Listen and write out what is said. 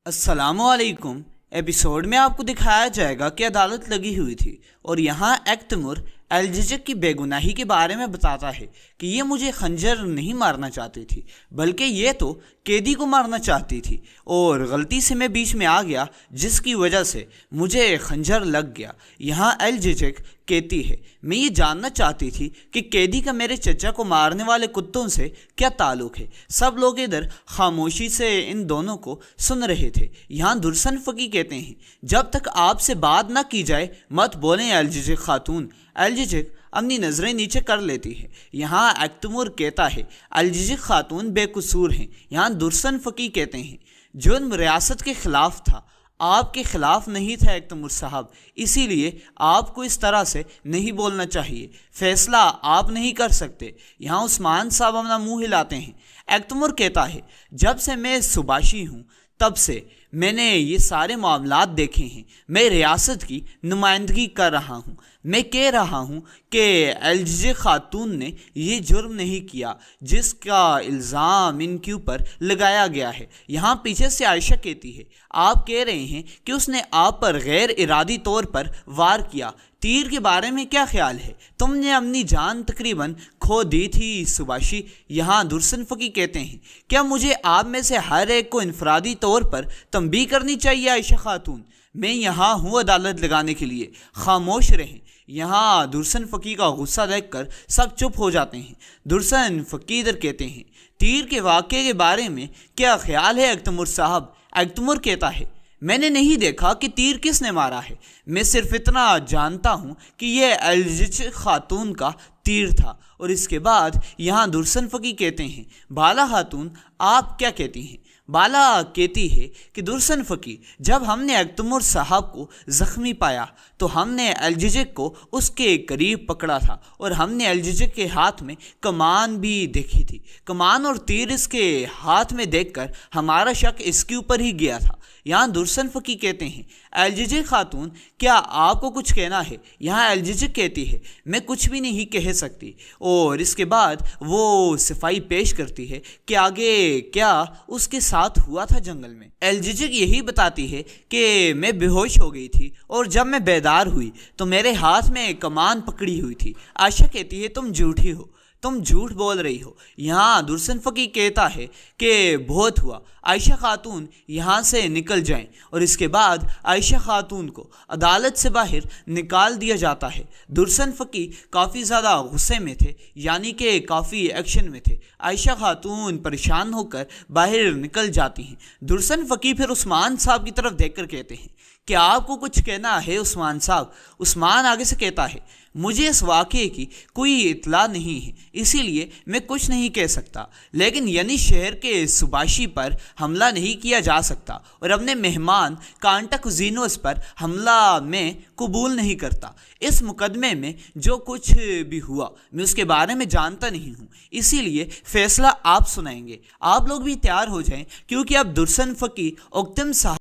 अस्सलाम वालेकुम। एपिसोड में आपको दिखाया जाएगा कि अदालत लगी हुई थी और यहाँ एक्तमुर एलजिजक की बेगुनाही के बारे में बताता है कि ये मुझे खंजर नहीं मारना चाहती थी, बल्कि ये तो कैदी को मारना चाहती थी और गलती से मैं बीच में आ गया, जिसकी वजह से मुझे खंजर लग गया। यहाँ एलजिजक कहती है, मैं ये जानना चाहती थी कि कैदी का मेरे चचा को मारने वाले कुत्तों से क्या ताल्लुक़ है। सब लोग इधर खामोशी से इन दोनों को सुन रहे थे। यहाँ दुर्सन फ़की कहते हैं, जब तक आपसे बात ना की जाए मत बोलें एलजिजक खातून। एलजिजक अपनी नज़रें नीचे कर लेती है। यहाँ एक्तमुर कहता है, एलजिजक खातून बेकसूर हैं। यहाँ दुर्सन फ़की कहते हैं, जुर्म रियासत के ख़िलाफ़ था, आपके ख़िलाफ़ नहीं था एक्तमुर साहब, इसीलिए आपको इस तरह से नहीं बोलना चाहिए। फ़ैसला आप नहीं कर सकते। यहाँ उस्मान साहब अपना मुंह हिलाते हैं। एक्तमुर कहता है, जब से मैं सुबाशी हूँ तब से मैंने ये सारे मामलात देखे हैं। मैं रियासत की नुमाइंदगी कर रहा हूँ। मैं कह रहा हूँ कि एलजिजक खातून ने ये जुर्म नहीं किया जिसका इल्ज़ाम इनके ऊपर लगाया गया है। यहाँ पीछे से आयशा कहती है, आप कह रहे हैं कि उसने आप पर गैर इरादी तौर पर वार किया। तीर के बारे में क्या ख्याल है? तुमने अपनी जान तकरीबन खो दी थी सुबाशी। यहाँ दुर्सन फ़की कहते हैं, क्या मुझे आप में से हर एक को इनफरादी तौर पर तंबीह करनी चाहिए? आयशा खातून, मैं यहाँ हूँ अदालत लगाने के लिए, खामोश रहें। यहाँ दुर्सन फ़की का गुस्सा देखकर सब चुप हो जाते हैं। दुर्सन फ़की इधर कहते हैं, तीर के वाक़े के बारे में क्या ख्याल है एक्तमुर साहब? एक्तमुर कहता है, मैंने नहीं देखा कि तीर किसने मारा है। मैं सिर्फ इतना जानता हूँ कि यह एलजिजक खातून का तीर था। और इसके बाद यहाँ दुर्सन फ़की कहते हैं, बाला खातून आप क्या कहती हैं? बाला कहती है कि दुर्सन फ़की, जब हमने एक्तमुर साहब को ज़ख्मी पाया तो हमने एलजिजक को उसके करीब पकड़ा था और हमने एलजिजक के हाथ में कमान भी देखी थी। कमान और तीर इसके हाथ में देखकर हमारा शक इसके ऊपर ही गया था। यहाँ दुर्सन फ़की कहते हैं, एलजिजक खातून क्या आपको कुछ कहना है? यहाँ एलजिजक कहती है, मैं कुछ भी नहीं कह सकती। और इसके बाद वो सफाई पेश करती है कि आगे क्या उसके साथ हुआ था जंगल में। एलजिजक यही बताती है कि मैं बेहोश हो गई थी और जब मैं बेदार हुई तो मेरे हाथ में कमान पकड़ी हुई थी। आयशा कहती है, तुम झूठी हो, तुम झूठ बोल रही हो। यहाँ दुर्सन फ़की कहता है कि बहुत हुआ, आयशा खातून यहाँ से निकल जाएं। और इसके बाद आयशा खातून को अदालत से बाहर निकाल दिया जाता है। दुर्सन फ़की काफ़ी ज़्यादा गुस्से में थे, यानी कि काफ़ी एक्शन में थे। आयशा खातून परेशान होकर बाहर निकल जाती हैं। दुर्सन फ़की फिर उस्मान साहब की तरफ देखकर कहते हैं, क्या आपको कुछ कहना है उस्मान साहब? उस्मान आगे से कहता है, मुझे इस वाक़े की कोई इत्ला नहीं है, इसीलिए मैं कुछ नहीं कह सकता, लेकिन यानी शहर के सुबाशी पर हमला नहीं किया जा सकता और अपने मेहमान कांटाकुजीनोस पर हमला मैं कबूल नहीं करता। इस मुकदमे में जो कुछ भी हुआ मैं उसके बारे में जानता नहीं हूँ, इसीलिए फ़ैसला आप सुनाएंगे। आप लोग भी तैयार हो जाएं, क्योंकि अब दुर्सन फ़की उक्तम साहब